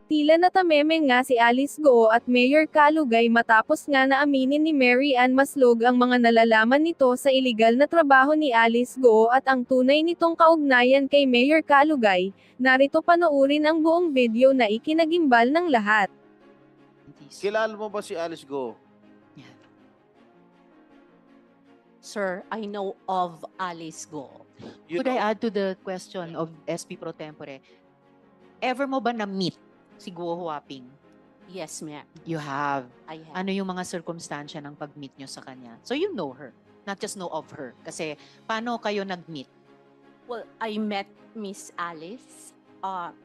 Tila natameme nga si Alice Go at Mayor Kalugay matapos nga na aminin ni Mary Ann Maslog ang mga nalalaman nito sa iligal na trabaho ni Alice Go at ang tunay nitong kaugnayan kay Mayor Kalugay. Narito panoorin ang buong video na ikinagimbal ng lahat. Kilala mo ba si Alice Go? Sir, I know of Alice Go. You Could I know- add to the question of SP Pro Tempore? Ever mo ba na-meet si Guo Huaping? Yes, ma'am. You have. I have. Ano yung mga circumstansya ng pag-meet nyo sa kanya? So you know her, not just know of her. Kasi paano kayo nag-meet? Well, I met Miss Alice.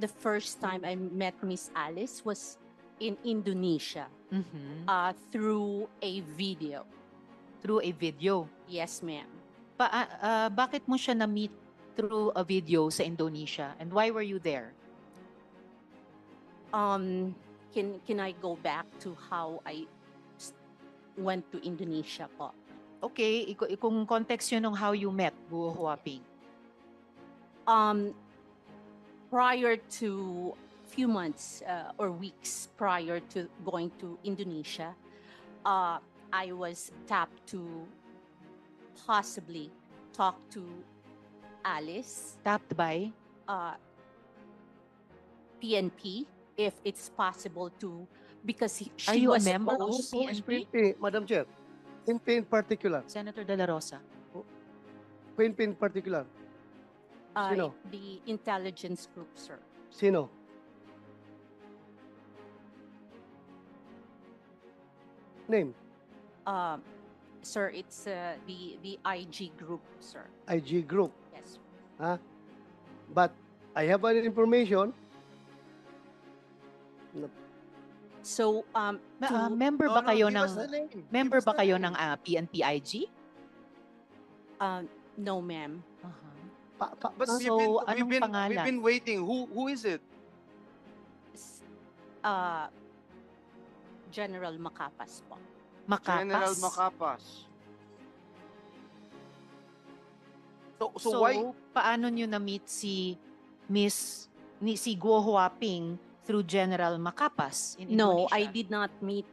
The first time I met Miss Alice was in Indonesia Mhm. through a video. Through a video. Yes, ma'am. Bakit mo siya na-meet through a video sa Indonesia? And why were you there? Can I go back to how I went to Indonesia po? Okay, kung context yun ng how you met Guo Huaping. Prior to few months or weeks prior to going to Indonesia, I was tapped to possibly talk to Alice, Tapped by? PNP, if it's possible to, because Are she you a was member of Who is PNP? PNP, Madam Chair? PNP in particular. Senator De La Rosa. PNP in particular. Sino? the intelligence group, sir. Sino? Name? Sir, it's the IG group, sir. IG Group. Yes. But I have an information. So, Member No, ba no, kayo give ng us the name. member Give us ba the kayo name. ng PNP-IG? no, ma'am. But So, anong we've pangalan? been waiting. Who is it? S- General Macapas po. Makapas? General Macapas. So So, why? paano nyo na-meet si si Guo Huaping through General Macapas in No, Indonesia? I did not meet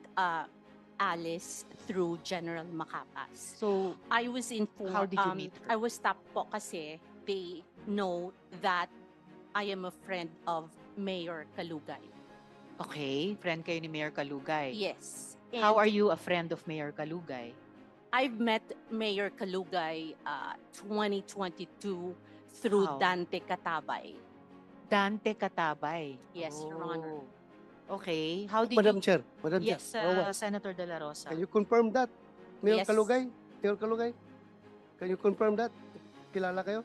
Alice through General Macapas. So, I was informed. How did you meet her? I was tapped po kasi they know that I am a friend of Mayor Kalugay. okay, friend kayo ni Mayor Kalugay. Yes. How And are you a friend of Mayor Kalugay? I've met Mayor Kalugay 2022 through How? Dante Katabay. Dante Katabay. Yes, Your Honor. Oh. Okay, how did Madam you... Chair. Madam Yes, Chair. Rawat, Senator De La Rosa. can you confirm that? Mayor Yes. Kalugay? Mayor Kalugay? Can you confirm that? Kilala kayo?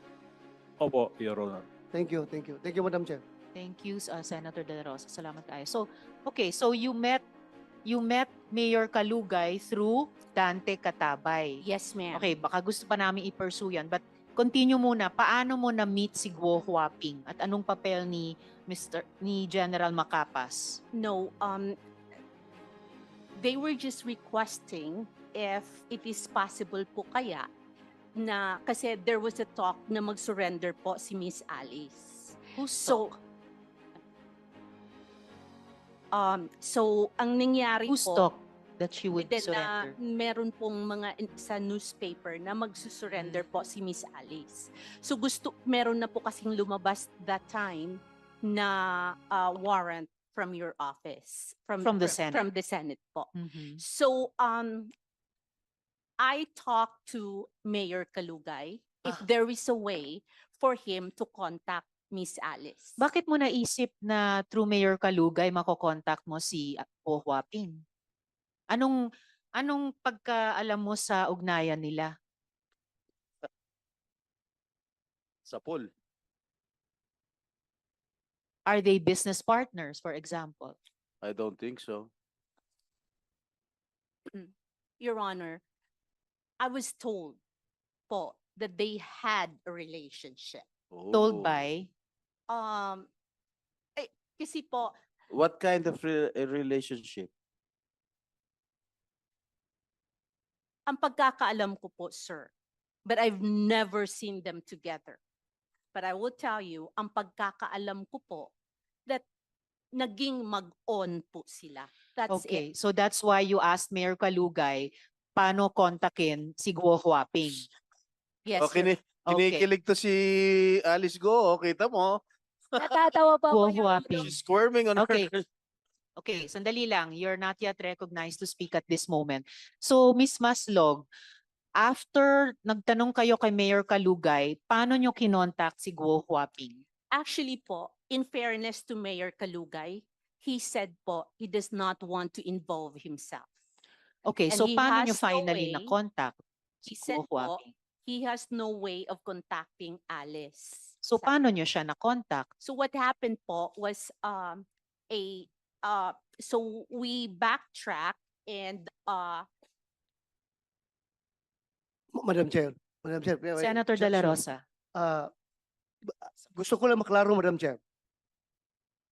Opo, Your Honor. Thank you, thank you. Thank you, Madam Chair. Thank you, Senator De La Rosa. Salamat kayo. So, okay, so you met Mayor Kalugay through Dante Katabay. Yes, ma'am. Okay, baka gusto pa namin i-pursue yan. But continue muna, paano mo na-meet si Guo Huaping? At anong papel ni General Macapas? No, they were just requesting if it is possible po kaya na, kasi there was a talk na mag-surrender po si Miss Alice. Who's So, ang nangyari Who's po, talk that she would then, surrender? meron pong mga sa newspaper na magsusurrender po si Miss Alice. So meron na po kasing lumabas that time na warrant from your office. From the Senate. From the Senate po. Mhm. So, I talked to Mayor Kalugay if Ah. there is a way for him to contact Miss Alice. Bakit mo naisip na through Mayor Kalugay makokontakt mo si Guo Huaping? Anong pagkaalam mo sa ugnayan nila? Sa pool. Are they business partners, for example? I don't think so. Your Honor, I was told po that they had a relationship. Told Oh. by? Kasi po, What kind of a relationship? Ang pagkakaalam ko po, sir, but I've never seen them together. But I will tell you, ang pagkakaalam ko po, that naging mag-on po sila. That's it. Okay, so that's why you asked Mayor Kalugay, paano kontakin si Guo Huaping? Yes, O, sir. kinikilig to si Alice Go. O, kita mo. Natatawa pa Guo po yung Huaping. She's squirming on Okay. her. Okay, sandali lang. You're not yet recognized to speak at this moment. So, Ms. Maslog, after nagtanong kayo kay Mayor Kalugay, paano nyo kinontak si Guo Huaping? Actually po, in fairness to Mayor Kalugay, he said po, he does not want to involve himself. Okay, And so he paano has nyo no finally way- na-contact si He said Guo po, Huaping? he has no way of contacting Alice. So, paano nyo siya na-contact? So what happened po was so we backtrack and Madam Chair. Madam Chair. Senator De La Rosa. Ah, gusto ko lang maklaro, Madam Chair.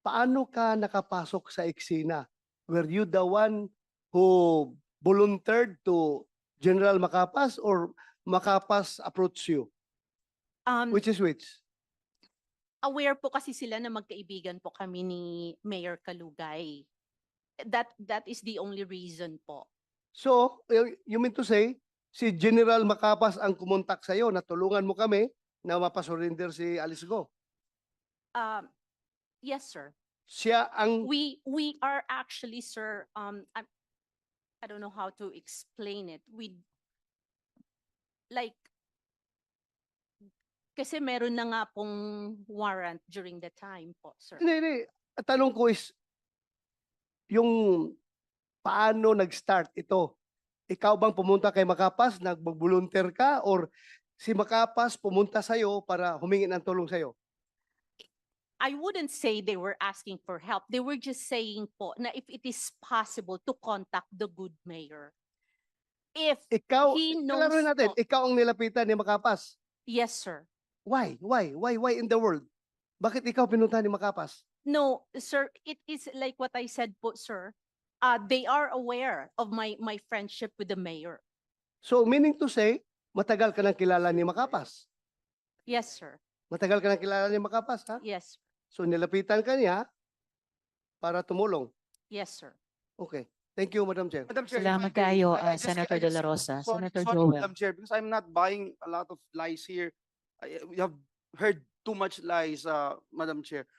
Paano ka nakapasok sa eksena? Were you the one who volunteered to General Macapas or Macapas approached you? Which is which? aware po kasi sila na magkaibigan po kami ni Mayor Kalugay. That is the only reason po. So, you mean to say, si General Macapas ang kumontak sa'yo na tulungan mo kami na mapasurrender si Alice Go. Yes, sir. Siya ang We are actually, sir, I don't know how to explain it. Kasi meron na nga pong warrant during the time po, sir. Hindi. Ang tanong ko is, yung paano nag-start ito? Ikaw bang pumunta kay Macapas, nag-volunteer ka, or si Macapas pumunta sa'yo para humingi ng tulong sa'yo? I wouldn't say they were asking for help. They were just saying po na if it is possible to contact the good mayor. If Ikaw, he kalaruin knows natin, po- ikaw ang nilapitan ni Macapas. Yes, sir. Why? Why in the world? Bakit ikaw pinunta ni Macapas? No, sir, it is like what I said po, sir. They are aware of my friendship with the mayor. So, meaning to say, matagal ka nang kilala ni Macapas. Yes, sir. Matagal ka nang kilala ni Macapas, ha? Yes, So, nilapitan ka niya para tumulong. yes, sir. Okay. Thank you, Madam Chair. Madam Chair, if Salamat I may, kayo, I just- Senator I De just- La Rosa. Sorry, Senator sorry, Joel. Madam Chair, because I'm not buying a lot of lies here. We have heard too much lies, Madam Chair.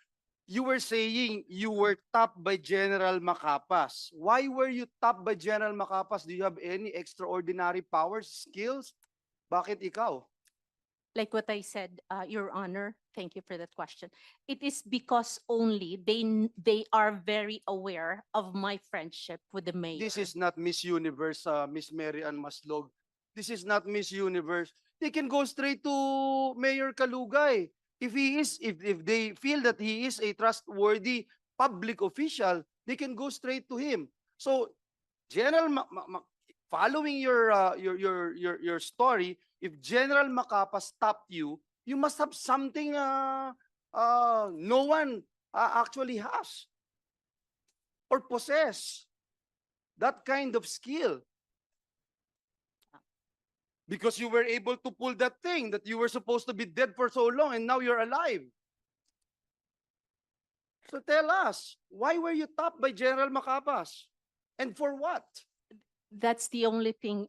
You were saying you were tapped by General Macapas. Why were you tapped by General Macapas? Do you have any extraordinary powers, skills? Bakit ikaw? Like what I said, Your Honor, thank you for that question. It is because only they are very aware of my friendship with the mayor. This is not Miss Universe, Miss Mary Ann Maslog. This is not Miss Universe. They can go straight to Mayor Kalugay. If they feel that he is a trustworthy public official, they can go straight to him. So, following your story, if General Macapas stopped you, you must have something no one actually has or possess that kind of skill. Because you were able to pull that thing that you were supposed to be dead for so long and now you're alive. So tell us, why were you tapped by General Macapas? And for what? That's the only thing,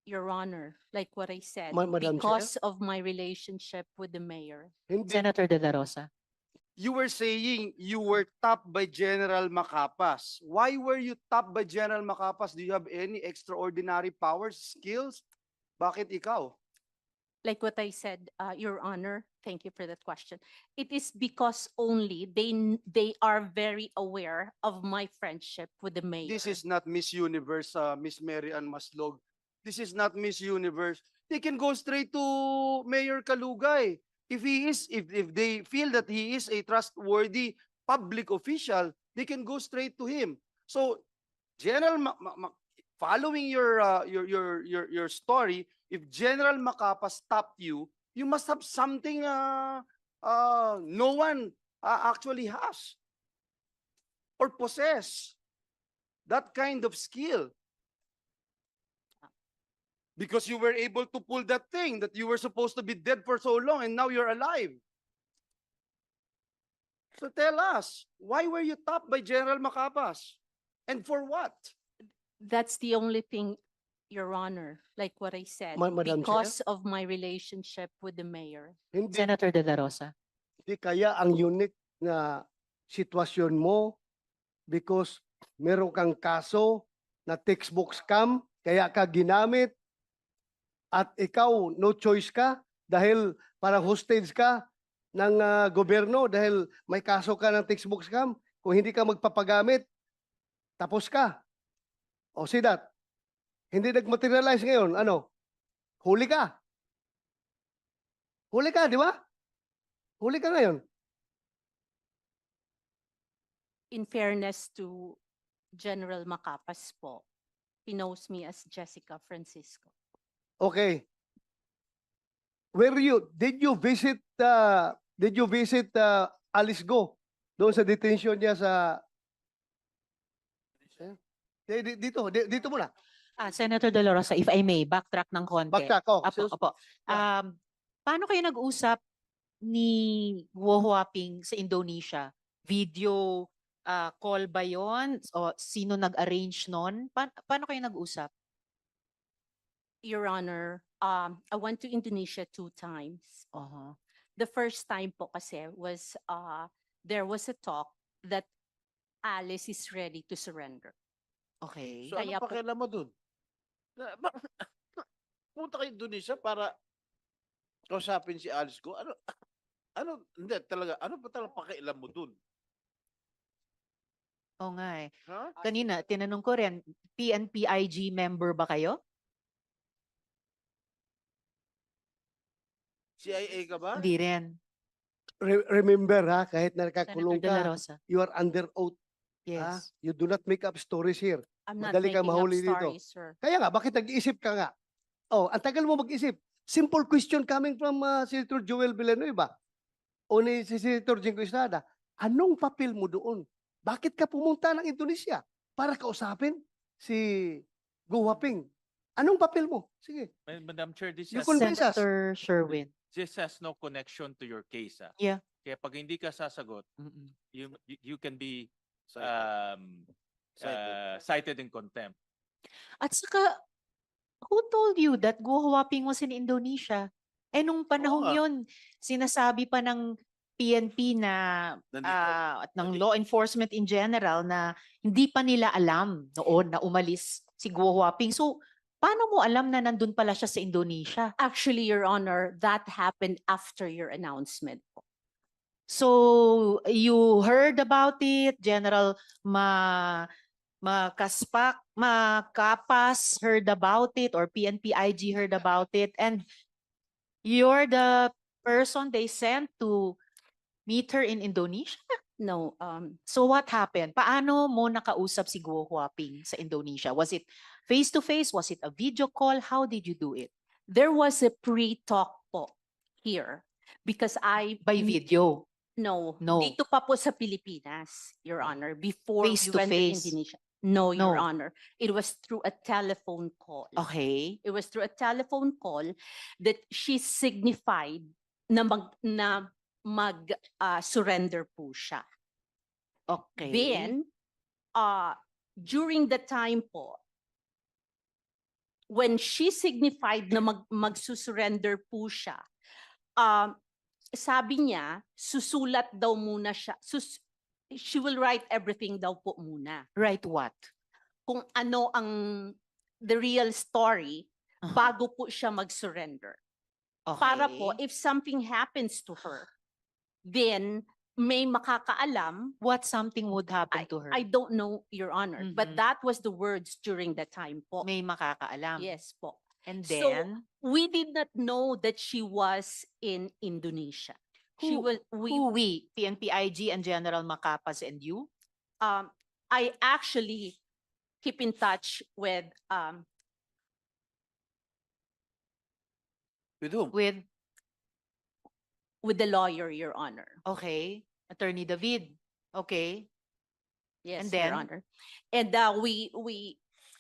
Your Honor, like what I said, Madam Chair? because of my relationship with the mayor. Hindi. Senator De La Rosa. You were saying you were tapped by General Macapas. Why were you tapped by General Macapas? Do you have any extraordinary powers, skills? Bakit ikaw? Like what I said, Your Honor, thank you for that question. It is because only they are very aware of my friendship with the mayor. This is not Miss Universe, Miss Mary Ann Maslog. This is not Miss Universe. They can go straight to Mayor Kalugay. If they feel that he is a trustworthy public official, they can go straight to him. So, following your story, if General Macapas stopped you, you must have something no one actually has or possess that kind of skill. Because you were able to pull that thing that you were supposed to be dead for so long and now you're alive. So tell us, why were you topped by General Macapas? And for what? That's the only thing, Your Honor, like what I said, Madam Chair? because of my relationship with the mayor. Hindi, Senator De La Rosa. hindi kaya ang unique na sitwasyon mo because meron kang kaso na textbook scam, kaya ka ginamit at ikaw no choice ka dahil parang hostage ka ng gobyerno dahil may kaso ka ng textbook scam. Kung hindi ka magpapagamit, tapos ka. O see that? Hindi nag-materialize ngayon. Ano? Huli ka. Huli ka, di ba? Huli ka ngayon. In fairness to General Macapas po, he knows me as Jessica Francisco. Okay. Did you visit Alice Go doon sa detention niya sa dito muna. Senator De La Rosa, if I may, backtrack ng konti. Backtrack ko. Opo. Paano kayo nag-usap ni Guo Huaping sa Indonesia? Video call ba yon? O sino nag-arrange nun? Paano kayo nag-usap? Your Honor, I went to Indonesia 2 times. Uh-huh. The first time po kasi was, there was a talk that Alice is ready to surrender. Okay. So ano Kaya po- pakialam mo dun? Punta kay Indonesia para kausapin si Alice ko. Hindi talaga, ano pa talaga pakialam mo dun? Oo nga eh. Ha? Kanina, tinanong ko rin, PNPIG member ba kayo? CIA ka ba? Hindi rin. Remember ha, kahit na Senator nakakulong De La ka, Rosa. you are under oath. Yes. You do not make up stories here. I'm not Madali ka making up mahuli dito. stories, sir. Kaya nga, bakit nag-iisip ka nga? Oh, ang tagal mo mag-isip. Simple question coming from Senator Joel Villanueva o ni si Senator Jingo Estrada. Anong papel mo doon? Bakit ka pumunta ng Indonesia para kausapin si Go Huaping? Anong papel mo? Sige. Madam Chair, You convince us. Senator Sherwin. this has no connection to your case. Yeah. Kaya pag hindi ka sasagot, Mm-mm. you can be Cited. cited in contempt. At saka, who told you that Guo Huaping was in Indonesia? Eh nung panahong nga. yun, sinasabi pa ng PNP na Nandito. at ng law enforcement in general na hindi pa nila alam noon na umalis si Guo Huaping. So, paano mo alam na nandun pala siya sa Indonesia? Actually, Your Honor, that happened after your announcement po. So, you heard about it, General Makapas heard about it, or PNPIG heard about it, and you're the person they sent to meet her in Indonesia? No, So what happened? Paano mo nakausap si Guo Huaping sa Indonesia? Was it face-to-face? Was it a video call? How did you do it? there was a pre-talk po here because By video? No, No. dito pa po sa Pilipinas, Your Honor, before Face we to went to face. Indonesia. No, Your No. Honor. It was through a telephone call. Okay. It was through a telephone call that she signified na surrender po siya. Okay. Then, during the time po, when she signified na magsusurrender po siya, sabi niya, susulat daw muna siya. She will write everything daw po muna. Right what? Kung ano ang the real story Aha. bago po siya mag-surrender. Okay. Para po, if something happens to her, then may makakaalam. What something would happen to her? I don't know, Your Honor, but Mhm. that was the words during that time po. May makakaalam. Yes po. And So, then, we did not know that she was in Indonesia. She Who- was, who we? PNPIG and General Macapas and you? I actually keep in touch with, With whom? with the lawyer, Your Honor. Okay. Attorney David. Okay. Yes, And Your then? Honor. And we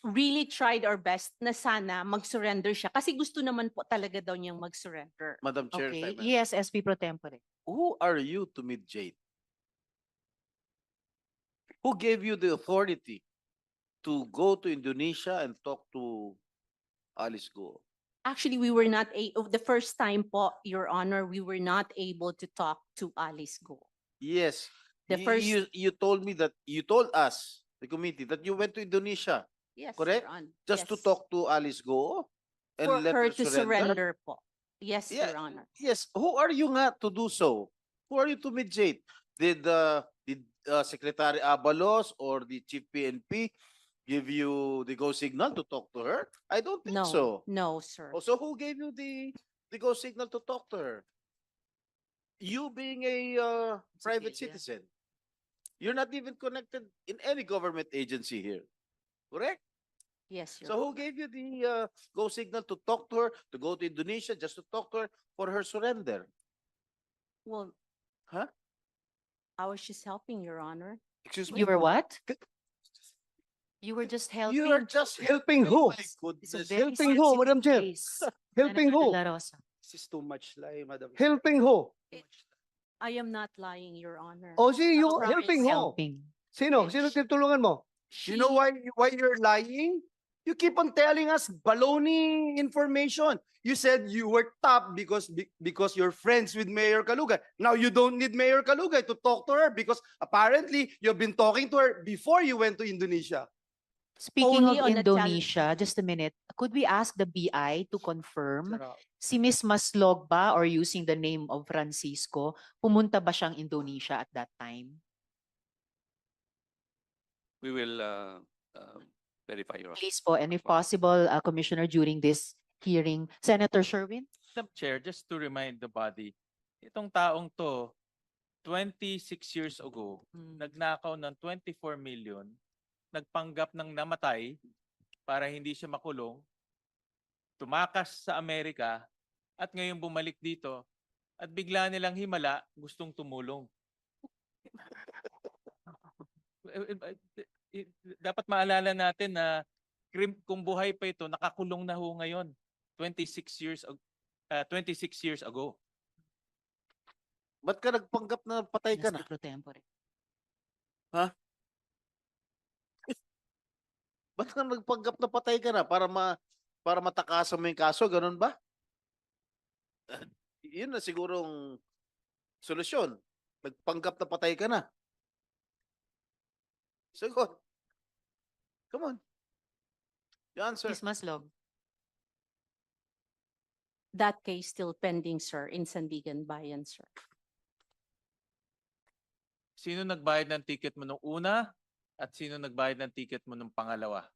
really tried our best na sana mag-surrender siya kasi gusto naman po talaga daw niyang mag-surrender. Madam Chair, if I Okay, may. yes, SP Pro Tempore. Who are you to mediate? Who gave you the authority to go to Indonesia and talk to Alice Go? Actually, we were not the first time po, Your Honor, we were not able to talk to Alice Go. Yes. The first- You told me that you told us, the committee, that you went to Indonesia Yes, Correct? Your Honor. just to Yes. talk to Alice Go and For let her her to surrender po. Yes, Yeah. Your Honor. Yes. Who are you nga to do so? Who are you to mediate? Did Secretary Abalos or the Chief PNP give you the go signal to talk to her? I don't think No, so. no, sir. Oh, so who gave you the go signal to talk to her? You being a private Civilian. citizen. You're not even connected in any government agency here. Correct? Yes, Your So who gave you the go signal to talk to her, to go to Indonesia, just to talk to her for her surrender? Well, Huh? I was just helping, Your Honor. Excuse You me? were what? You were just helping. You are just Helping who? My It's a goodness. very Helping who, sensitive Madam Chair? case. Helping Senator who? De La Rosa. This is too much lie, Madam. Helping who? I am not lying, Your Honor. O si you Promise. helping who? Helping. Sino? Sino tinutulungan mo? You know why you're lying? You keep on telling us baloney information. You said you were top because you're friends with Mayor Kalugay. Now you don't need Mayor Kalugay to talk to her because apparently you've been talking to her before you went to Indonesia. Speaking Only of on a challenge- Indonesia, just a minute, could we ask the BI to confirm Sarap. si Miss Maslog ba or using the name of Francisco, pumunta ba siyang Indonesia at that time? We will verify your. Please po, and if possible, Commissioner, during this hearing, Senator Sherwin? Madam Chair, just to remind the body, itong taong to, 26 years ago, nagnakaw ng 24 million, nagpanggap ng namatay para hindi siya makulong, tumakas sa Amerika, at ngayon bumalik dito, at bigla nilang himala, gustong tumulong. Dapat maalala natin na kung buhay pa ito, nakakulong na ho ngayon, 26 years ago. Ba't ka nagpanggap na patay ka na? SP Pro Tempore. Ba't ka nagpanggap na patay ka na? Para matakasan mo yung kaso, ganun ba? Yun na sigurong solusyon. Nagpanggap na patay ka na. Sagot. Come on. The answer. Miss Maslog? That case still pending, sir, in Sandigan Bayan, sir. Sino nagbayad ng ticket mo nung una at sino nagbayad ng ticket mo nung pangalawa?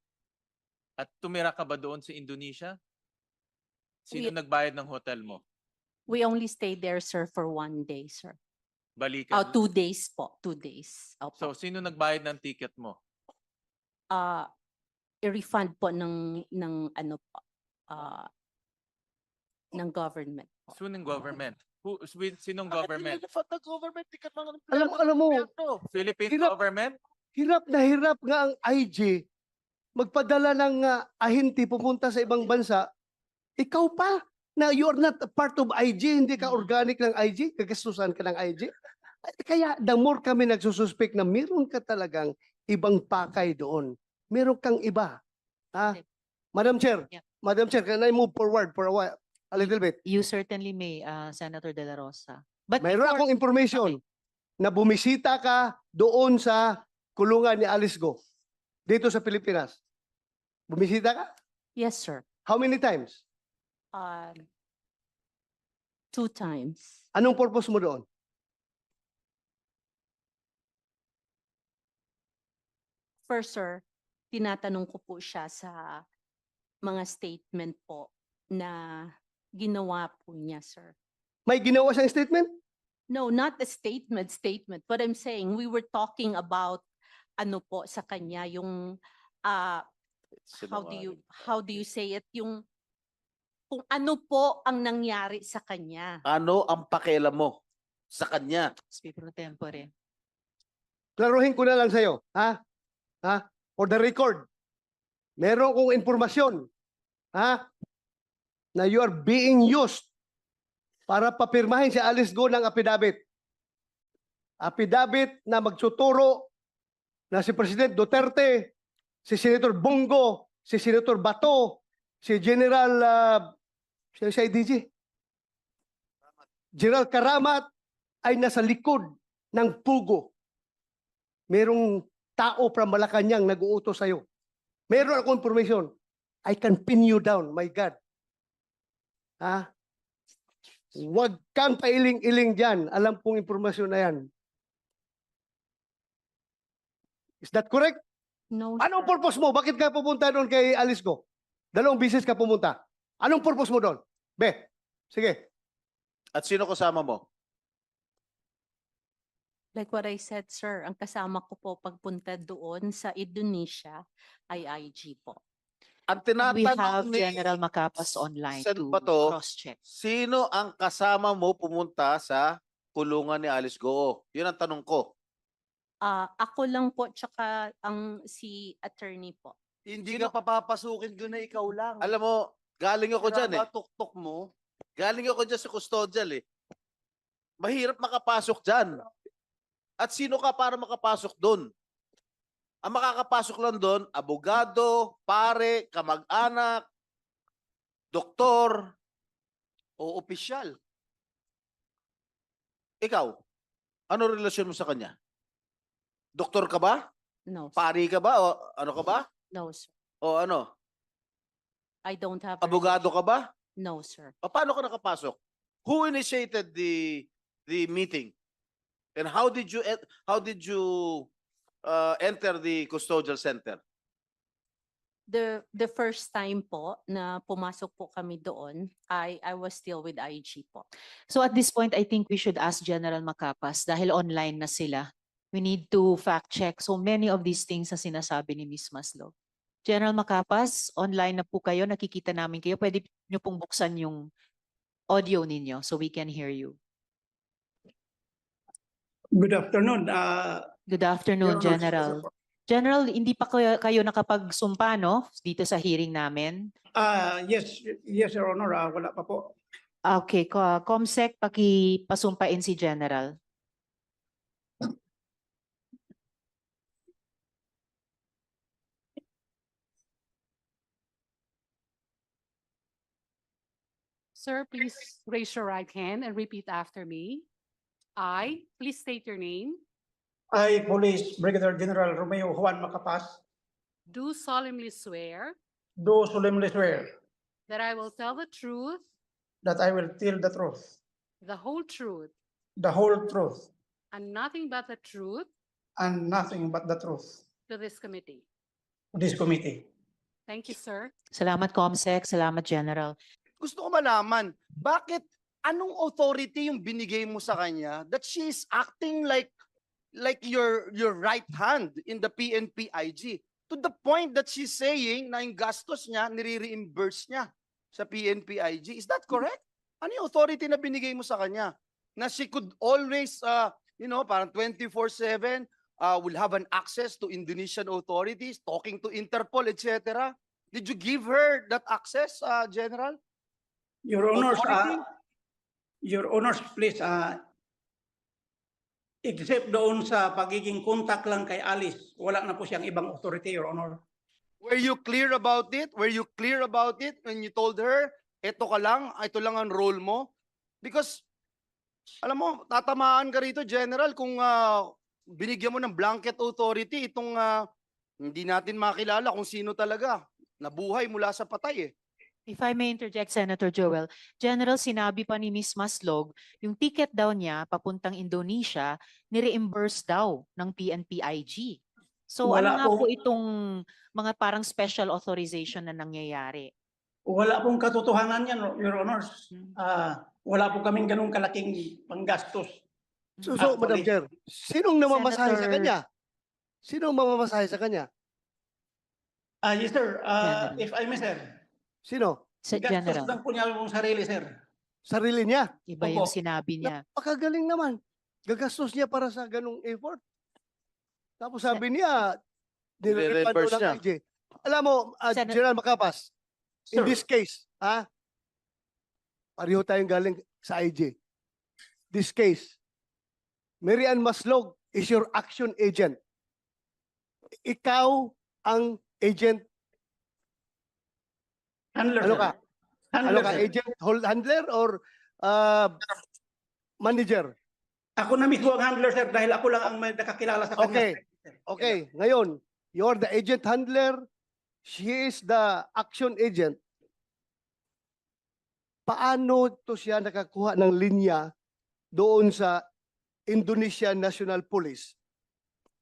At tumira ka ba doon sa Indonesia? Sino We- nagbayad ng hotel mo? We only stayed there, sir, for 1 day, sir. Balikan. 2 days po. 2 days. So, Opo. sino nagbayad ng ticket mo? I-refund po ng ano po, ng government. po. Sinong government? Sinong Bakit government? nililifat ng government? Di ka mga Alam mo, Philippine Hirap. government? hirap nga ang IG magpadala ng ahinti pupunta sa ibang bansa. Ikaw pa na you are not a part of IG, hindi ka organic ng IG, kagastusan ka ng IG. Kaya the more kami nagsususpek na meron ka talagang ibang pakay doon. Meron kang iba. Ha? Hindi. Madam Chair, Yeah. Madam Chair, can I move forward for a while? A little bit. You certainly may, Senator De La Rosa. But Mayroon before- akong information na bumisita ka doon sa kulungan ni Alice Go dito sa Pilipinas. Bumisita ka? Yes, sir. How many times? 2 times. Anong purpose mo doon? First, sir, tinatanong ko po siya sa mga statement po na ginawa po niya, sir. May ginawa siyang statement? No, not the statement. But I'm saying we were talking about ano po sa kanya yung how do you say it, yung kung ano po ang nangyari sa kanya. Ano ang pakialam mo sa kanya? SP Pro Tempore. Klaruhin ko na lang sa'yo. Ha? Ha? For the record. Meron kong informasyon, ha, na you are being used para papirmahin si Alice Go ng affidavit. Affidavit na magsuturo na si President Duterte, si Senator Bongo, si Senator Bato, si General si IDG, General Karamat ay nasa likod ng pugo. Merong tao from Malacanang nag-uutos sa'yo. Meron akong information. I can pin you down, my God. Ha? Huwag kang pailing-iling dyan. Alam kong informasyon na yan. Is that correct? No, Anong sir. purpose mo? Bakit ka pupunta doon kay Alice Go? 2 beses ka pumunta. Anong purpose mo doon? Be, sige. At sino kasama mo? Like what I said, sir, ang kasama ko po pagpunta doon sa Indonesia ay IG po. Ang We have tinatanong ni General Macapas online Sen. to Bato, cross-check. sino ang kasama mo pumunta sa kulungan ni Alice Goo? Yun ang tanong ko. Ako lang po, tsaka si attorney po. Hindi ka papapasukin doon na ikaw lang. Alam mo, galing ako dyan eh. Tuktok mo. Galing ako dyan sa custodial eh. Mahirap makapasok dyan. At sino ka para makapasok doon? Ang makakapasok lang doon, abogado, pare, kamag-anak, doktor. O opisyal. Ikaw, ano relasyon mo sa kanya? Doktor ka ba? No, sir. Pari ka ba? O ano ka ba? No, sir. O ano? I don't have a Abogado ka ba? No, sir. O paano ka nakapasok? Who initiated the meeting? And how did you enter the custodial center? The first time po na pumasok po kami doon, I was still with IG po. So at this point, I think we should ask General Macapas dahil online na sila. We need to fact check so many of these things na sinasabi ni Ms. Maslog. General Macapas, online na po kayo, nakikita namin kayo. Pwede nyo pong buksan yung audio ninyo so we can hear you. Good afternoon. Good afternoon, Your Honor. General. General, hindi pa kayo nakapagsumpa, no? Dito sa hearing namin. Yes, Your Honor. Wala pa po. Okay, Comsec, pakipasumpain si General. Sir, please raise your right hand and repeat after me. Please state your name, I, Police Brigadier General Romeo Juan Macapas, do solemnly swear do solemnly swear that I will tell the truth, that I will tell the truth, the whole truth, the whole truth, and nothing but the truth and nothing but the truth to this committee. to this committee. Thank you, sir. Salamat, Comsec. Salamat, General. Gusto ko malaman, bakit anong authority yung binigay mo sa kanya that she is acting like your right hand in the PNP IG to the point that she's saying na yung gastos niya nire-reimburse niya sa PNP IG. Is that correct? Ano yung authority na binigay mo sa kanya? Na she could always parang 24/7 will have an access to Indonesian authorities, talking to Interpol, etc. Did you give her that access, General? Your Honors, Authority? please, except doon sa pagiging contact lang kay Alice, wala na po siyang ibang authority, Your Honor. Were you clear about it? Were you clear about it when you told her, ito lang ang role mo? Because, alam mo, tatamaan ka rito, General, kung binigyan mo ng blanket authority, itong hindi natin makilala kung sino talaga. Nabuhay mula sa patay eh. If I may interject, Senator Joel, General, sinabi pa ni Ms. Maslog, yung ticket daw niya papuntang Indonesia, ni-reimburse daw ng PNP-IG. So Wala ano nga po po. itong mga parang special authorization na nangyayari? Wala pong katotohanan yan, Your Honors. Wala po kaming ganung kalaking panggastos. So, Actually, Madam Chair, sinong namamasahe sa Senator- kanya? Sinong mamamasahe sa kanya? Yes, sir. General. If I may, sir. Sino? Sa Gastos General, lang po niya yung sarili, sir. Sarili niya. iba yung Opo. sinabi niya. Napakagaling naman. Gagastos niya para sa ganung effort. Tapos sabi niya, nire-refund Nire-reimburse daw ng niya. IG. Alam mo, Senator- General Macapas, in Sir. this case, pareho tayong galing sa IG. This case, Mary Ann Maslog is your action agent. Ikaw ang agent. Handler, Ano sir. ka? Handler, Ano ka? sir. Agent handler or manager? Ako na mismo ang handler, sir, dahil ako lang ang may nakakilala sa kanya. Okay. sir. Okay, ngayon, you're the agent handler. She is the action agent. Paano to siya nakakuha ng linya doon sa Indonesian National Police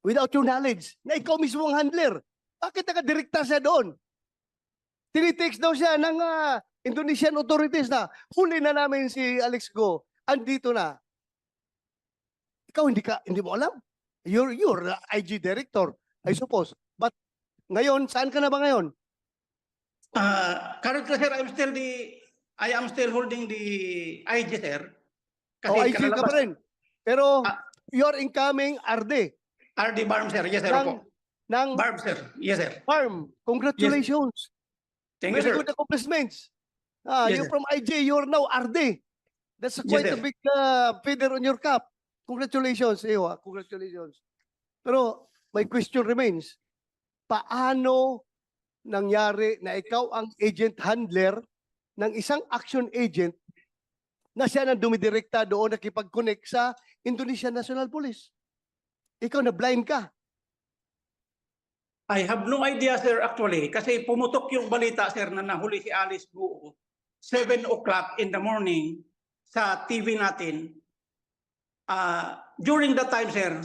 without your knowledge na ikaw mismo ang handler? Bakit nakadirekta siya doon? Tinitext daw siya ng Indonesian authorities na huli na namin si Alex Go. Andito na. Ikaw hindi mo alam. You're the IG director, I suppose. But ngayon, saan ka na ba ngayon? Currently, sir, I am still holding the IG, sir. O IG ka pa rin. Pero you're incoming RD RD Barm, sir. Yes, sir. Opo. ng Barm, sir. Yes, sir. farm. Congratulations. Thank you, Very sir. good accomplishments. Yes, You're sir. from IG, you're now RD. That's quite Yes, a sir. big feather on your cap. Congratulations, Ewa. Congratulations. Pero my question remains, paano nangyari na ikaw ang agent handler ng isang action agent na siya nang dumidirekta doon nakipag-connect sa Indonesian National Police? Ikaw na blind ka. I have no idea, sir, actually. Kasi pumutok yung balita, sir, na nahuli si Alice Guo 7 o'clock in the morning sa TV natin. During that time, sir,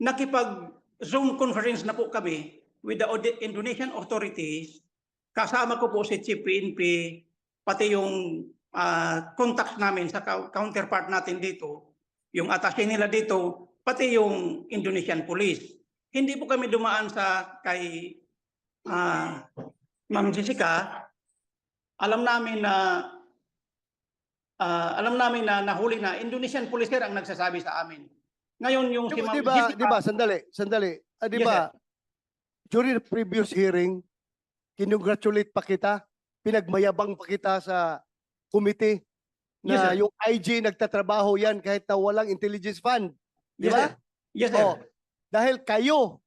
nakipag-Zoom conference na po kami with the Indonesian authorities. Kasama ko po si Chief PNP, pati yung contacts namin sa counterpart natin dito, yung attaché nila dito, pati yung Indonesian Police. Hindi po kami dumaan sa kay Ma'am Jessica. Alam namin na nahuli na Indonesian Police, sir, ang nagsasabi sa amin. Ngayon yung si Ma'am Jessica, Di ba, sandali. Di Yes, ba, during the previous hearing, kinongratulate pa kita, pinagmayabang pa kita sa committee Yes, na sir. yung IG nagtatrabaho yan kahit na walang intelligence fund. Di yes, ba? sir. Yes, sir. Oh, dahil kayo,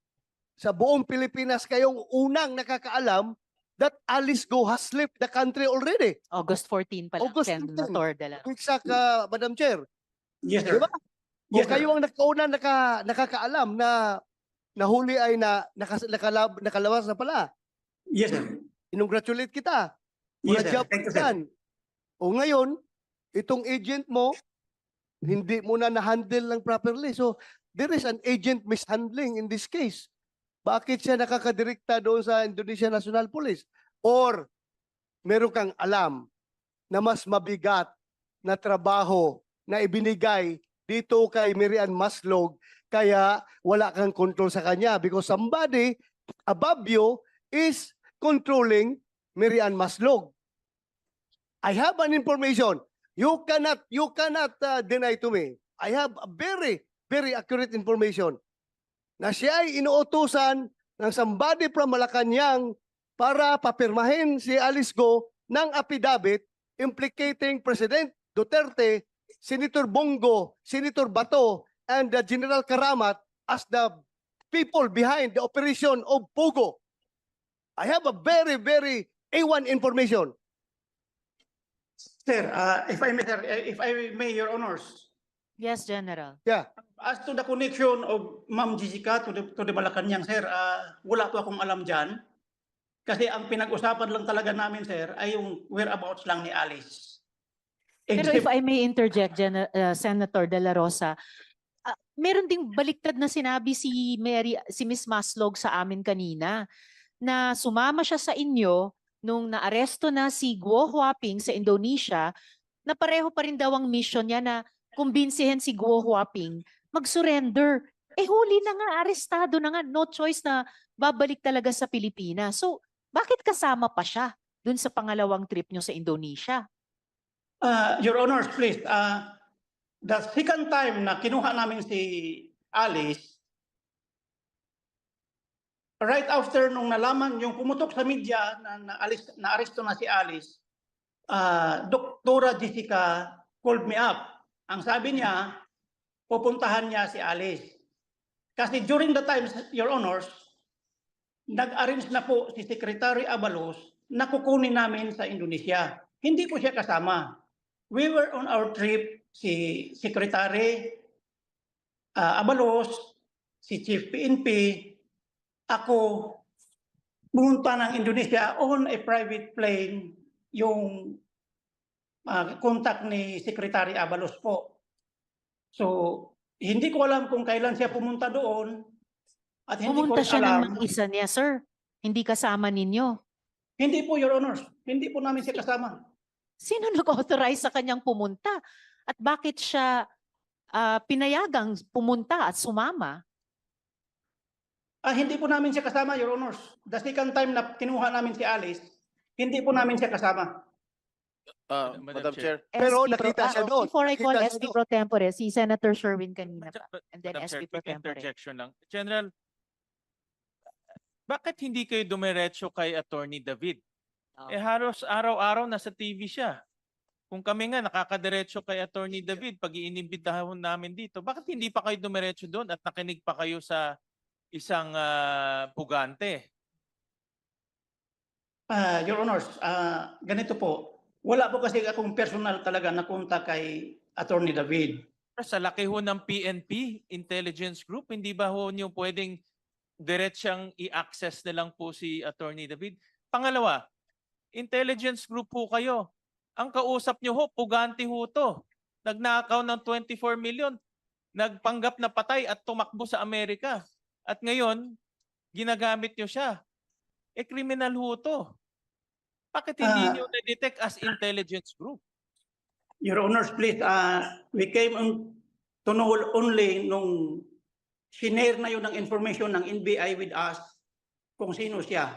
sa buong Pilipinas, kayong unang nakakaalam that Alice Go has left the country already. August 14 pa lang, August 14. Senator De La Rosa. Exact, Madam Chair. Yes, Di sir. ba? Yes, O kayo ang nakauna nakakaalam na nahuli ay nakalabas na pala. Yes, sir. Congratulate kita. Yes, Wala sir. job Thank you, sir. yan. O ngayon, itong agent mo, hindi mo na na-handle lang properly. So, there is an agent mishandling in this case. Bakit siya nakakadirekta doon sa Indonesian National Police? Or, meron kang alam na mas mabigat na trabaho na ibinigay dito kay Mary Ann Maslog, kaya wala kang control sa kanya because somebody above you is controlling Mary Ann Maslog. I have an information. You cannot deny to me. I have a very, very accurate information na siya ay inuutusan ng somebody from Malacanang para papirmahin si Alice Go ng affidavit implicating President Duterte, Senator Bongo, Senator Bato, and General Karamat as the people behind the operation of Pogo. I have a very, very A1 information. Sir, if I may, sir, if I may, Your Honors, Yes, General. Yeah. as to the connection of Ma'am Jessica to the Malacanang, sir, wala po akong alam dyan. Kasi ang pinag-usapan lang talaga namin, sir, ay yung whereabouts lang ni Alice. Pero if I may interject, Senator De La Rosa, meron ding baliktad na sinabi si Miss Maslog sa amin kanina na sumama siya sa inyo nung naaresto na si Guo Huaping sa Indonesia, na pareho pa rin daw ang mission niya na kumbinsihin si Guo Huaping mag-surrender. Huli na nga, arestado na nga, no choice na babalik talaga sa Pilipinas. So, bakit kasama pa siya dun sa pangalawang trip niyo sa Indonesia? Your Honors, please, the second time na kinuha namin si Alice, right after nung nalaman yung pumutok sa media na aresto na si Alice, Doktora Jessica called me up. Ang sabi niya, pupuntahan niya si Alice. Kasi during the time, Your Honors, nag-arrange na po si Secretary Abalos na kukunin namin sa Indonesia. Hindi po siya kasama. We were on our trip, si Secretary Abalos, si Chief PNP, ako, pumunta ng Indonesia on a private plane, yung contact ni Secretary Abalos po. So, hindi ko alam kung kailan siya pumunta doon at hindi ko Pumunta rin siya alam. ng mag-isa niya, sir. Hindi kasama ninyo. Hindi po, Your Honors. Hindi po namin siya kasama. Sino nag-authorize sa kanyang pumunta? At bakit siya pinayagang pumunta at sumama? Hindi po namin siya kasama, Your Honors. The second time na kinuha namin si Alice, hindi po namin siya kasama. Madam Chair. Pero SP nakita siya doon. Before I call Nakita siya SP doon. Pro Tempore, si Senator Sherwin kanina Madam- pa. And then Madam SP Chair, Pro quick Tempore. interjection lang. General, bakit hindi kayo dumiretso kay Attorney David? Oh. Halos araw-araw nasa TV siya. Kung kami nga nakakadiretso kay Attorney David pag iinimbitahan namin dito, bakit hindi pa kayo dumiretso doon at nakinig pa kayo sa isang pugante? Your Honors, ganito po. Wala po kasi akong personal talaga na punta kay Attorney David. Sa laki ho ng PNP, Intelligence Group, hindi ba ho niyo pwedeng diretsang i-access na lang po si Attorney David? Pangalawa, Intelligence Group po kayo. Ang kausap niyo ho, pugante ho to. Nagnakaw ng 24 million. Nagpanggap na patay at tumakbo sa Amerika. At ngayon, ginagamit niyo siya. Criminal ho to. Bakit hindi niyo na-detect as Intelligence Group? Your Honors, please, we came on to know only nung sinare na yun ng information ng NBI with us kung sino siya.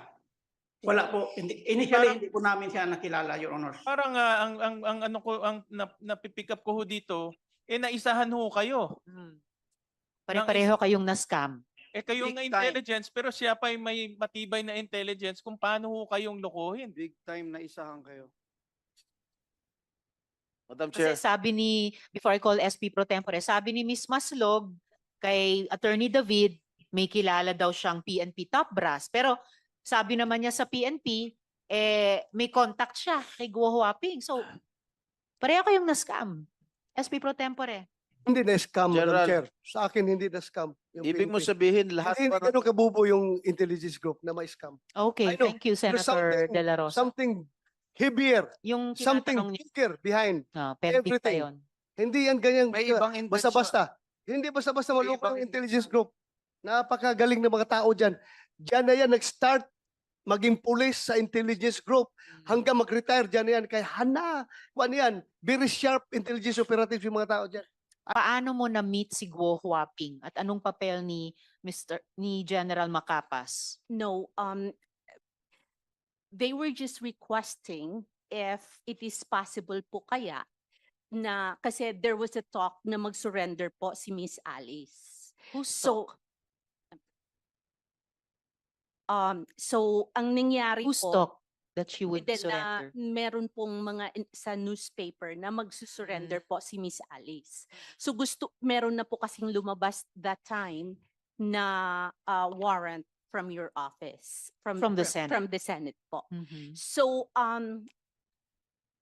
Wala po, initially hindi po namin siya nakilala, Your Honors. Parang ang ano ko ang napipick up ko ho dito, naisahan ho kayo. Pare-pareho kayong na-scam. Kayo Big nga time. intelligence pero siya pa may matibay na intelligence kung paano ho kayong lokohin. Big time na isahan kayo. Madam Kasi Chair. sabi ni, before I call SP Pro Tempore, sabi ni Ms. Maslog kay Attorney David, may kilala daw siyang PNP top brass. Pero sabi naman niya sa PNP, may contact siya kay Guo Huaping. So, pareho kayong na-scam. SP Pro Tempore. Hindi na-scam, Madam General. Chair. Sa akin, hindi na-scam. yung Ibig mo PNP. sabihin lahat Hindi pa ganun kabubo yung intelligence group na may scam. Okay, I know. thank you, There's Senator De La Rosa. Something heavier, Yung something tinatanong niya, bigger behind. penalty pa everything. yun. Hindi yan ganyan May ibang intensyon. basta-basta. Hindi basta-basta May maloko ibang ang intelligence group. Napakagaling na mga tao dyan. Diyan na yan nag-start maging police sa intelligence group hanggang mag-retire dyan na yan. Kaya kuan yan, very sharp intelligence operative yung mga tao dyan. Paano mo na-meet si Guo Huaping at anong papel ni General Macapas? No, they were just requesting if it is possible po kaya na kasi there was a talk na mag-surrender po si Miss Alice. Who's So, ang nangyari Who's po, talk that she would then na surrender? meron pong mga sa newspaper na magsusurrender po si Miss Alice. So meron na po kasing lumabas that time na warrant from your office. From the Senate. From the Senate po. Mhm. So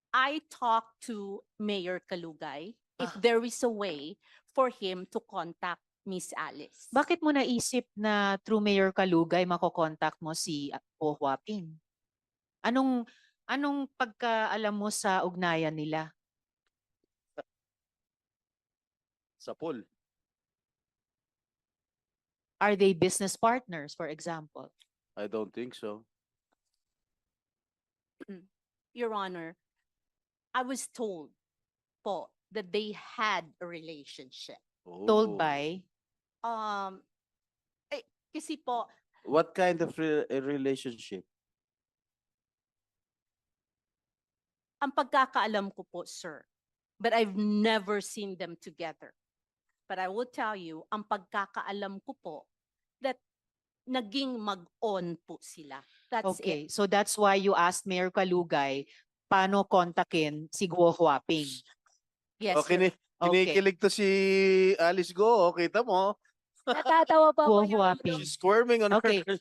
I talked to Mayor Kalugay if there is a way for him to contact Miss Alice. Bakit mo naisip na through Mayor Kalugay makokontakt mo si Guo Huaping? Anong pagkaalam mo sa ugnayan nila? sa pool. Are they business partners, for example? I don't think so. Your Honor, I was told po that they had a relationship. Told Oh. by? Kasi po, What kind of a relationship? ang pagkakaalam ko po, sir, but I've never seen them together. But I will tell you, ang pagkakaalam ko po, that naging mag-on po sila. That's it. Okay, so that's why you asked Mayor Kalugay paano kontakin si Guo Huaping. Yes, O, sir. kinikilig to si Alice Go, kita mo. Natatawa pa Guo po yung Huaping. She's squirming on Okay. her.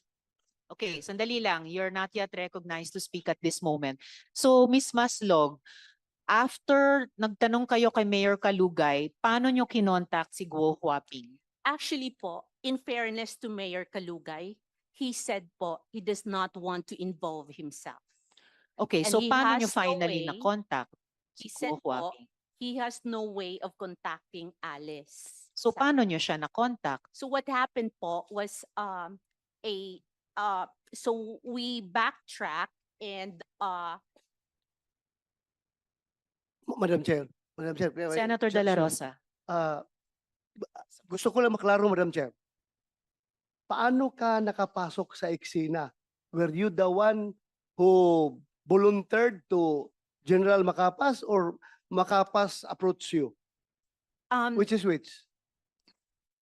Okay, sandali lang. You're not yet recognized to speak at this moment. So, Ms. Maslog, after nagtanong kayo kay Mayor Kalugay, paano nyo kinontak si Guo Huaping? Actually po, in fairness to Mayor Kalugay, he said po he does not want to involve himself. Okay, And so he paano has nyo no finally way- na-contact si He said Guo po, Huaping? he has no way of contacting Alice. So, Sa- paano nyo siya na-contact? So what happened po was so we backtrack and Madam Chair, Senator De La Rosa. Ah, gusto ko lang maklaro, Madam Chair. Paano ka nakapasok sa eksena? Were you the one who volunteered to General Macapas or Macapas approached you? Which is which?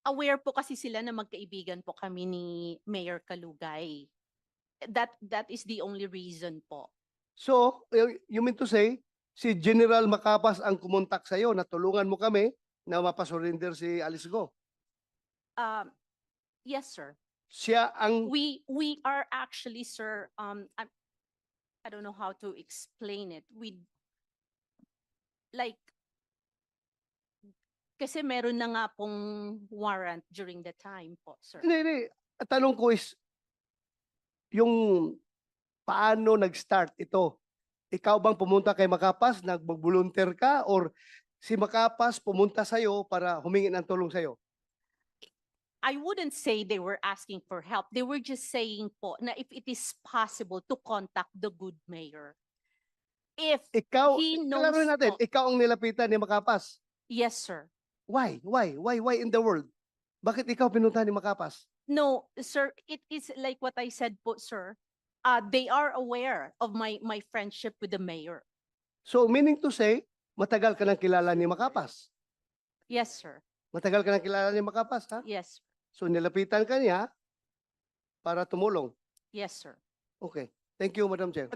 aware po kasi sila na magkaibigan po kami ni Mayor Kalugay. That is the only reason po. So, you mean to say, si General Macapas ang kumontak sa'yo na tulungan mo kami na mapasurrender si Alice Go? Yes, sir. Siya ang... We are actually, sir, I don't know how to explain it. Kasi meron na nga pong warrant during the time po, sir. Hindi. Ang tanong ko is, yung paano nag-start ito? Ikaw bang pumunta kay Macapas, nag-volunteer ka, or si Macapas pumunta sa'yo para humingi ng tulong sa'yo? I wouldn't say they were asking for help. They were just saying po na if it is possible to contact the good mayor. If Ikaw, he klaruhin knows natin, po- ikaw ang nilapitan ni Macapas. Yes, sir. Why? Why in the world? Bakit ikaw pinunta ni Macapas? No, sir, it is like what I said po, sir. They are aware of my friendship with the mayor. So, meaning to say, matagal ka nang kilala ni Macapas. Yes, sir. Matagal ka nang kilala ni Macapas, ha? Yes, So, nilapitan ka niya para tumulong. yes, sir. Okay. Thank you, Madam Chair.